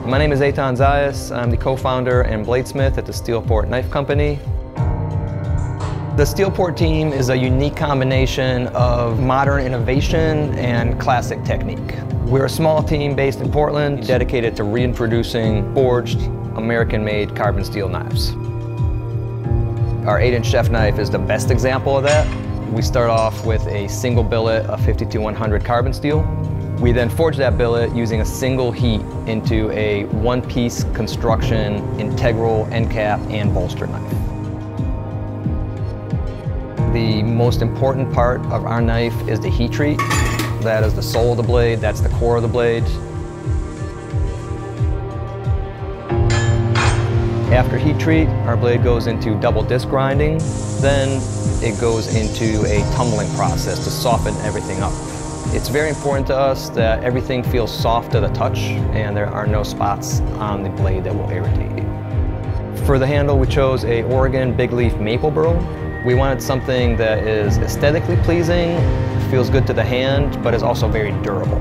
My name is Eytan Zias. I'm the co-founder and bladesmith at the STEELPORT Knife Company. The STEELPORT team is a unique combination of modern innovation and classic technique. We're a small team based in Portland, dedicated to reintroducing forged, American-made carbon steel knives. Our 8-inch chef knife is the best example of that. We start off with a single billet of 52-100 carbon steel. We then forge that billet using a single heat into a one-piece construction integral end cap and bolster knife. The most important part of our knife is the heat treat. That is the soul of the blade, that's the core of the blade. After heat treat, our blade goes into double disc grinding. Then it goes into a tumbling process to soften everything up. It's very important to us that everything feels soft to the touch and there are no spots on the blade that will irritate you. For the handle, we chose a Oregon big leaf maple burl. We wanted something that is aesthetically pleasing, feels good to the hand, but is also very durable.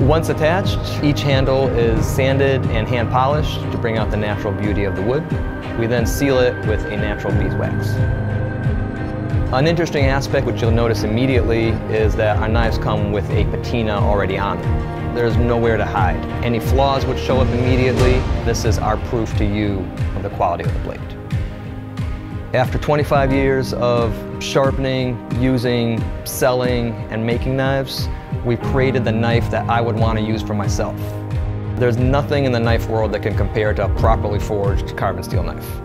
Once attached, each handle is sanded and hand polished to bring out the natural beauty of the wood. We then seal it with a natural beeswax. An interesting aspect which you'll notice immediately is that our knives come with a patina already on them. There's nowhere to hide. Any flaws would show up immediately. This is our proof to you of the quality of the blade. After 25 years of sharpening, using, selling, and making knives, we've created the knife that I would want to use for myself. There's nothing in the knife world that can compare to a properly forged carbon steel knife.